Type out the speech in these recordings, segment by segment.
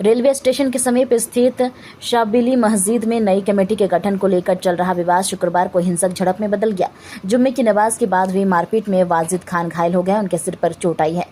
Railway station के समीप स्थित शाबिली मस्जिद में नई कमेटी के गठन को लेकर चल रहा विवाद शुक्रवार को हिंसक झड़प में बदल गया। जुम्मे की नमाज के बाद हुई मारपीट में वाजिद खान घायल हो गए। उनके सिर पर चोट आई है।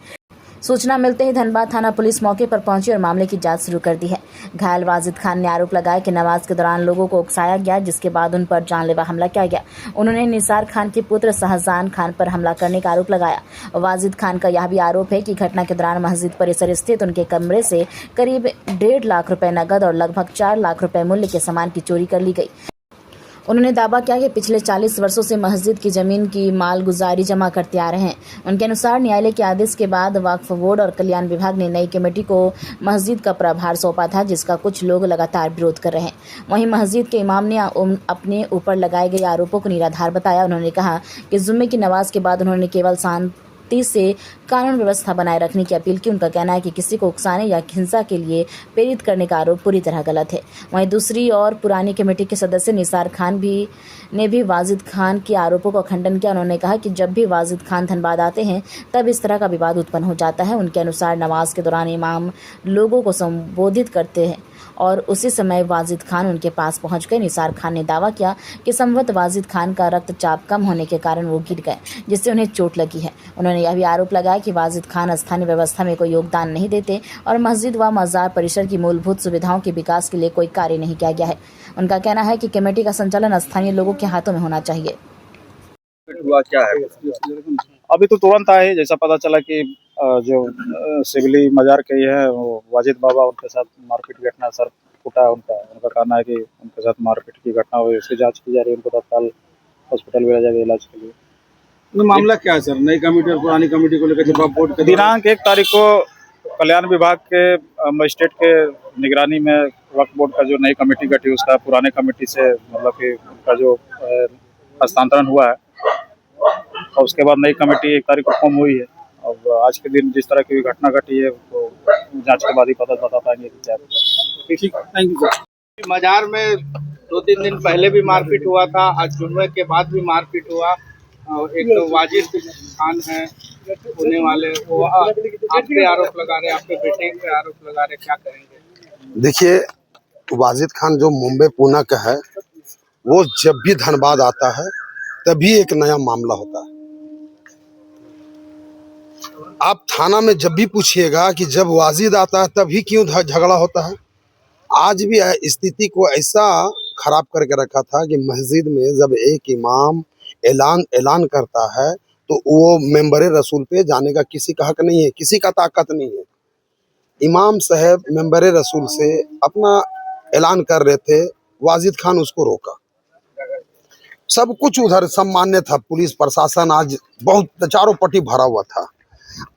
सूचना मिलते ही धनबाद थाना पुलिस मौके पर पहुंची और मामले की जांच शुरू कर दी है। घायल वाजिद खान ने आरोप लगाया कि नमाज के दौरान लोगों को उकसाया गया, जिसके बाद उन पर जानलेवा हमला किया गया। उन्होंने निसार खान के पुत्र शाहजहां खान पर हमला करने का आरोप लगाया। वाजिद खान का यह भी आरोप है कि घटना के दौरान मस्जिद परिसर स्थित उनके कमरे से करीब 1.5 लाख रुपए नकद और लगभग 4 लाख रुपए मूल्य के सामान की चोरी कर ली गई। उन्होंने दावा किया कि पिछले 40 वर्षों से मस्जिद की जमीन की मालगुजारी जमा करते आ रहे हैं। उनके अनुसार न्यायालय के आदेश के बाद वक्फ बोर्ड और कल्याण विभाग ने नई कमेटी को मस्जिद का प्रभार सौंपा था, जिसका कुछ लोग लगातार विरोध कर रहे हैं। वहीं मस्जिद के इमाम ने अपने ऊपर लगाए गए आरोपों को निराधार बताया। उन्होंने कहा कि जुम्मे की नमाज के बाद उन्होंने केवल शांति से कानून व्यवस्था बनाए रखने की अपील की। उनका कहना है कि किसी को उकसाने या हिंसा के लिए प्रेरित करने का आरोप पूरी तरह गलत है। वहीं दूसरी ओर पुरानी कमेटी के सदस्य निसार खान ने भी वाजिद खान के आरोपों का खंडन किया। उन्होंने कहा कि जब भी वाजिद खान धनबाद आते हैं तब इस तरह का विवाद उत्पन्न हो जाता है। उनके अनुसार नमाज के दौरान इमाम लोगों को संबोधित करते हैं और उसी समय वाजिद खान उनके पास पहुंच गए। निसार खान ने दावा किया कि संभवत वाजिद खान का रक्तचाप कम होने के कारण वो गिर गए, जिससे उन्हें चोट लगी है। उन्होंने यह भी आरोप लगाया कि वाजिद खान स्थानीय व्यवस्था में कोई योगदान नहीं देते और मस्जिद व मजार परिसर की मूलभूत सुविधाओं के विकास के लिए कोई कार्य नहीं किया गया है। उनका कहना है कि कमेटी का संचालन स्थानीय लोगों के हाथों में होना चाहिए। हुआ क्या है? अभी तो तुरंत आए, जैसा पता चला कि जो सिविली मजार के ही है वो वाजिद बाबा, उनके साथ मारपीट की घटना, सर फूटा उनका कहना है कि उनके साथ मारपीट की घटना हुई, उसकी जांच की जा रही है। उनको तत्काल हॉस्पिटल भेजा जाएगा इलाज के लिए। तो मामला क्या है सर? नई कमेटी और पुरानी कमेटी को लेकर जब आप बोर्ड के दिनांक 1 तारीख को कल्याण विभाग के मजिस्ट्रेट के निगरानी में वक्फ बोर्ड का जो नई कमेटी गठी, उसका पुराने कमेटी से मतलब कि उनका जो हस्तांतरण हुआ है और उसके बाद नई कमेटी 1 तारीख को फॉर्म हुई है। अब आज के दिन जिस तरह की घटना घटी है तो जांच के बाद ही बता पाएंगे कि क्या। ठीक, थैंक यू सर। मजार में 2-3 दिन पहले भी मारपीट हुआ था, आज जुम्मे के बाद भी मारपीट हुआ। एक तो वाजिद खान है होने वाले, वो आप पे आरोप लगा रहे, आपके बेटे पे आरोप लगा रहे, क्या करेंगे? देखिए, वाजिद खान जो मुंबई पूना का है, वो जब भी धनबाद आता है तभी एक नया मामला होता है। आप थाना में जब भी पूछिएगा कि जब वाजिद आता है तभी क्यों झगड़ा होता है। आज भी स्थिति को ऐसा खराब करके रखा था कि मस्जिद में जब एक इमाम ऐलान करता है तो वो मेंबरे रसूल पे जाने का किसी का हक नहीं है, किसी का ताकत नहीं है। इमाम साहब मेंबरे रसूल से अपना ऐलान कर रहे थे, वाजिद खान उसको रोका। सब कुछ उधर सम्मान्य था, पुलिस प्रशासन आज बहुत चारों पट्टी भरा हुआ था।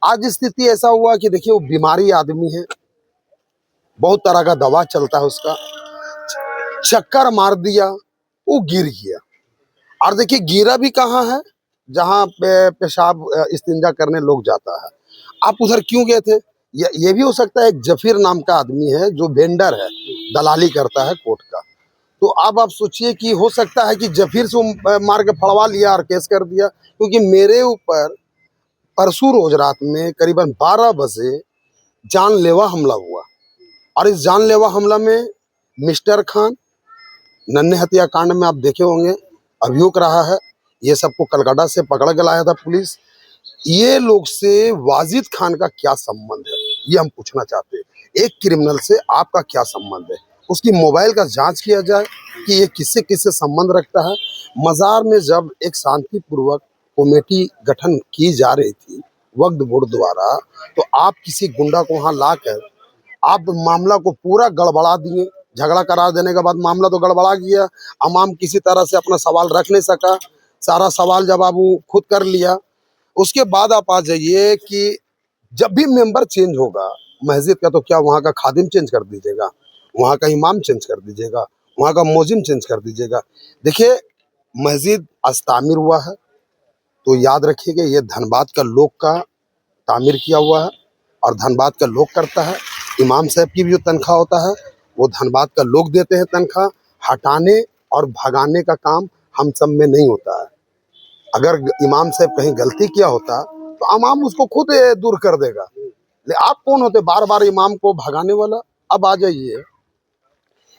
आज स्थिति ऐसा हुआ कि देखिए, वो बीमारी आदमी है, बहुत तरह का दवा चलता है उसका, चक्कर मार दिया, वो गिर गया। और देखिए, गिरा भी कहाँ है, जहाँ पे पेशाब इस्तिंजा करने लोग जाता है। आप उधर क्यों गए थे? ये भी हो सकता है एक जफीर नाम का आदमी है जो वेंडर है, दलाली करता है कोर्ट का। तो अब आप सोचिए कि हो सकता है कि जफीर से मार के फड़वा लिया और केस कर दिया। क्योंकि मेरे ऊपर परसों रोज रात में करीबन 12 बजे जानलेवा हमला हुआ और इस जानलेवा हमला में मिस्टर खान, नन्हे हत्याकांड में आप देखे होंगे अभियोग रहा है। ये सबको कलकत्ता से पकड़ के लाया था पुलिस। ये लोग से वाजिद खान का क्या संबंध है, ये हम पूछना चाहते हैं। एक क्रिमिनल से आपका क्या संबंध है? उसकी मोबाइल का जांच किया जाए कि ये किससे किससे संबंध रखता है। मजार में जब एक शांतिपूर्वक कमेटी गठन की जा रही थी वक्फ बोर्ड द्वारा, तो आप किसी गुंडा को वहां लाकर आप मामला को पूरा गड़बड़ा दिए। झगड़ा करा देने के बाद मामला तो गड़बड़ा गया। अमाम किसी तरह से अपना सवाल रख नहीं सका, सारा सवाल जवाब वो खुद कर लिया। उसके बाद आप आ जाइए कि जब भी मेंबर चेंज होगा मस्जिद का, तो क्या वहाँ का खादिम चेंज कर दीजिएगा, वहाँ का इमाम चेंज कर दीजिएगा, वहाँ का मोजिम चेंज कर दीजिएगा। देखिए, मस्जिद आज तामीर हुआ है तो याद रखिएगा ये धनबाद का लोग का तामीर किया हुआ है और धनबाद का लोग करता है। इमाम साहब की भी जो तनख्वाह होता है वो धनबाद का लोग देते हैं तनख्वाह। हटाने और भगाने का काम हम सब में नहीं होता है। अगर इमाम साहब कहीं गलती किया होता तो इमाम उसको खुद दूर कर देगा। लेकिन आप कौन होते बार बार इमाम को भगाने वाला? अब आ जाइए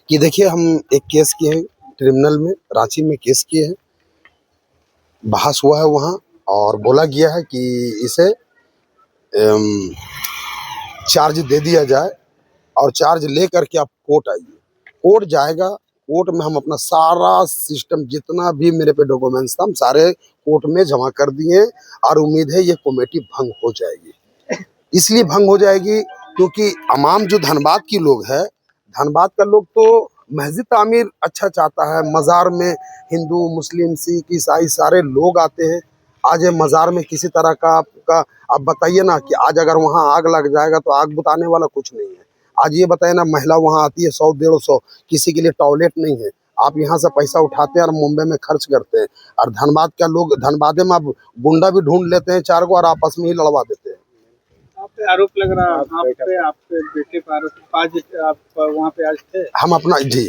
कि देखिए, हम एक केस किए हैं ट्रिब्यूनल में, रांची में केस किए हैं, बहस हुआ है वहाँ और बोला गया है कि इसे चार्ज दे दिया जाए और चार्ज ले करके आप कोर्ट आइए। कोर्ट जाएगा, कोर्ट में हम अपना सारा सिस्टम जितना भी मेरे पे डॉक्यूमेंट्स था हम सारे कोर्ट में जमा कर दिए और उम्मीद है ये कमेटी भंग हो जाएगी। इसलिए भंग हो जाएगी क्योंकि अमाम जो धनबाद की लोग है, धनबाद का लोग तो मस्जिद तामीर अच्छा चाहता है। मज़ार में हिंदू, मुस्लिम, सिख, ईसाई सारे लोग आते हैं। आज ये मज़ार में किसी तरह का आपका आप बताइए ना कि आज अगर वहाँ आग लग जाएगा तो आग बुताने वाला कुछ नहीं है। आज ये बताइए ना, महिला वहाँ आती है 100-150, किसी के लिए टॉयलेट नहीं है। आप यहाँ से पैसा उठाते हैं और मुंबई में खर्च करते हैं। और धनबाद का लोग, धनबाद में आप गुंडा भी ढूंढ लेते हैं 4 को और आपस में ही लड़वा देते हैं। आप पे आरोप लग रहा है, आपके बेटे पर आरोप। आज आप वहाँ पे आज थे? हम अपना जी,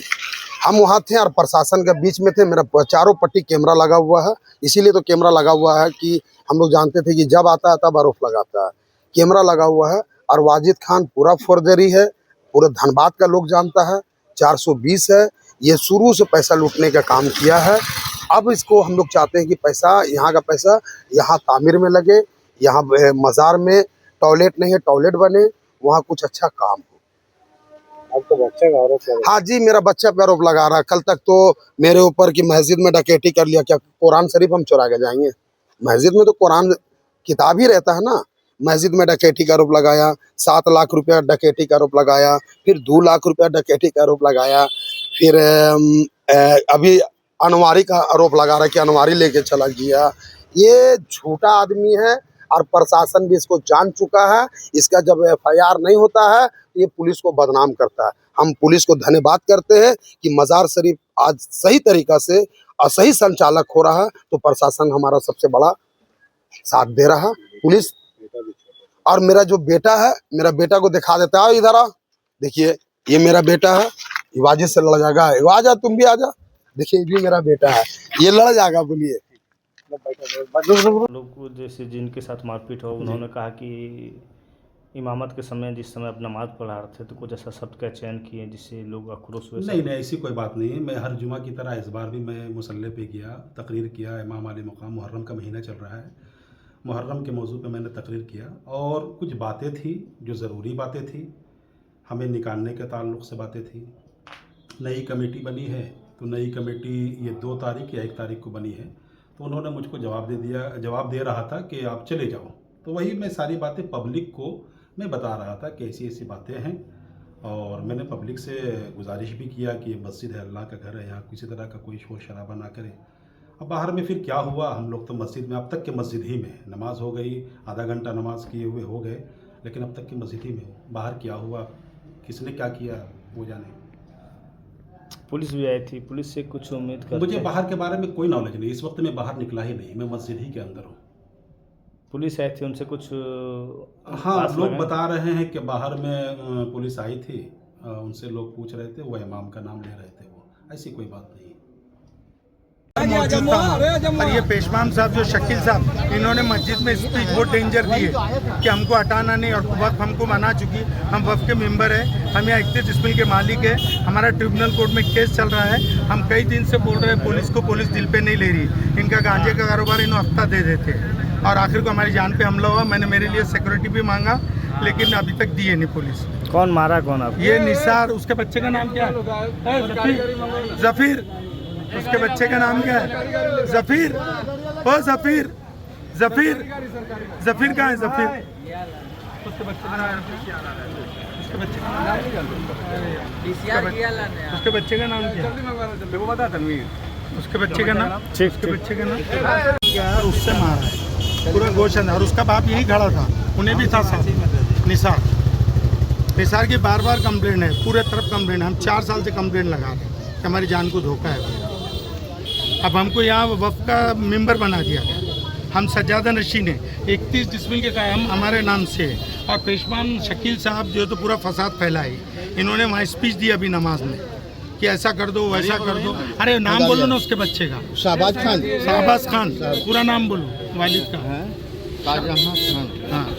हम वहाँ थे और प्रशासन के बीच में थे। मेरा चारों पट्टी कैमरा लगा हुआ है, इसीलिए तो कैमरा लगा हुआ है कि हम लोग जानते थे कि जब आता है तब आरोप लगाता है। कैमरा लगा हुआ है और वाजिद खान पूरा फौर्जरी है, पूरे धनबाद का लोग जानता है। 420 है, ये शुरू से पैसा लूटने का काम किया है। अब इसको हम लोग चाहते हैं कि पैसा, यहाँ का पैसा यहाँ तामीर में लगे, यहाँ मज़ार में टॉयलेट नहीं है, टॉयलेट बने, वहाँ कुछ अच्छा काम हो। आपको बच्चे का आरोप लगा? हाँ जी, मेरा बच्चा पे आरोप लगा रहा है। कल तक तो मेरे ऊपर कि मस्जिद में डकैती कर लिया। क्या कुरान शरीफ हम चुरा के जाएंगे? मस्जिद में तो कुरान किताब ही रहता है ना। मस्जिद में डकैती का आरोप लगाया, 7 लाख रुपया डकैती का आरोप लगाया, फिर 2 लाख रुपया डकैती का आरोप लगाया, फिर अभी अनवारी का आरोप लगा रहा है कि अनवारी लेके चला गया। ये झूठा आदमी है और प्रशासन भी इसको जान चुका है। इसका जब FIR नहीं होता है तो ये पुलिस को बदनाम करता है। हम पुलिस को धन्यवाद करते हैं कि मज़ार शरीफ आज सही तरीका से और सही संचालक हो रहा है, तो प्रशासन हमारा सबसे बड़ा साथ दे रहा है। पुलिस और मेरा जो बेटा है, मेरा बेटा को दिखा देता है, इधर आ, देखिए ये मेरा बेटा है, ये वाजिद से लड़ जाएगा। आ जा, तुम भी आ जा, देखिए ये भी मेरा बेटा है, ये लड़ जाएगा। बोलिए लोग को जैसे जिनके साथ मारपीट हो, उन्होंने कहा कि इमामत के समय जिस समय आप नमाज पढ़ा रहे थे तो कुछ ऐसा शब्द का चयन किए जिससे लोग आक्रोश हुए। नहीं, ऐसी कोई बात नहीं है। मैं हर जुमा की तरह इस बार भी मैं मुसल्ले पे गया, तकरीर किया। इमाम आली मुकाम, मुहर्रम का महीना चल रहा है, मुहर्रम के मौजू पे मैंने तकरीर किया और कुछ बातें थी जो ज़रूरी बातें थी, हमें निकालने के ताल्लुक़ से बातें थी। नई कमेटी बनी है तो नई कमेटी ये 2 तारीख या 1 तारीख को बनी है, तो उन्होंने मुझको जवाब दे रहा था कि आप चले जाओ। तो वही मैं सारी बातें पब्लिक को मैं बता रहा था कि ऐसी ऐसी बातें हैं। और मैंने पब्लिक से गुजारिश भी किया कि ये मस्जिद है, अल्लाह का घर है, यहाँ किसी तरह का कोई शोर शराबा ना करे। अब बाहर में फिर क्या हुआ, हम लोग तो मस्जिद में, अब तक के मस्जिद ही में, नमाज हो गई, आधा घंटा नमाज किए हुए हो गए, लेकिन अब तक की मस्जिद ही में। बाहर क्या हुआ, किसने क्या किया, वो जाने। पुलिस भी आई थी, पुलिस से कुछ उम्मीद करते? मुझे बाहर के बारे में कोई नॉलेज नहीं, इस वक्त मैं बाहर निकला ही नहीं, मैं मस्जिद ही के अंदर हूँ। पुलिस आई थी, उनसे कुछ हाँ, लोग बता रहे हैं कि बाहर में पुलिस आई थी, उनसे लोग पूछ रहे थे, वो इमाम का नाम ले रहे थे। वो ऐसी कोई बात नहीं। और ये पेशवान साहब जो शकील साहब, इन्होंने मस्जिद में स्पीच बहुत डेंजर दी है कि हमको हटाना नहीं, और वक्फ हमको मना चुकी। हम वक्फ के मेंबर हैं, हम यहाँ 31 डिसमिल के मालिक है, हमारा ट्रिब्यूनल कोर्ट में केस चल रहा है। हम कई दिन से बोल रहे हैं पुलिस को, पुलिस दिल पे नहीं ले रही। इनका गांजे का कारोबार इन्होंने हफ्ता दे देते और आखिर को हमारी जान पे हमला हुआ। मैंने मेरे लिए सिक्योरिटी भी मांगा, लेकिन अभी तक दिए नहीं पुलिस। कौन मारा, कौन आप? ये निसार, उसके बच्चे का नाम क्या है? जफीर। उसके बच्चे का नाम क्या है? जफीर। ओ जफीर, जफीर, जफीर कहाँ है? जफीर। उसके बच्चे का नाम, उसके बच्चे का नाम, उसके बच्चे का नाम क्या है? उसके बच्चे का नाम, उसके बच्चे का नाम क्या है? उससे मारा है पूरा गोशन, और उसका बाप यही खड़ा था, उन्हें भी था साथ। निसार की बार बार कंप्लेंट है, पूरे तरफ कंप्लेंट है। हम 4 साल से कंप्लेंट लगा रहे हैं कि हमारी जान को धोखा है। अब हमको यहाँ वफ़ का मेंबर बना दिया गया। हम सज्जादा नशीन हैं, 31 डिसमिल के कायम हमारे नाम से है। और पेशवान शकील साहब जो तो पूरा फसाद फैलाए, इन्होंने वहाँ स्पीच दी अभी नमाज में कि ऐसा कर दो, वैसा कर दो। अरे नाम बोलो ना उसके बच्चे का। शाहबाज खान, शाहबाज खान, पूरा नाम बोलो वालिद का। शाहजहां खान। हाँ।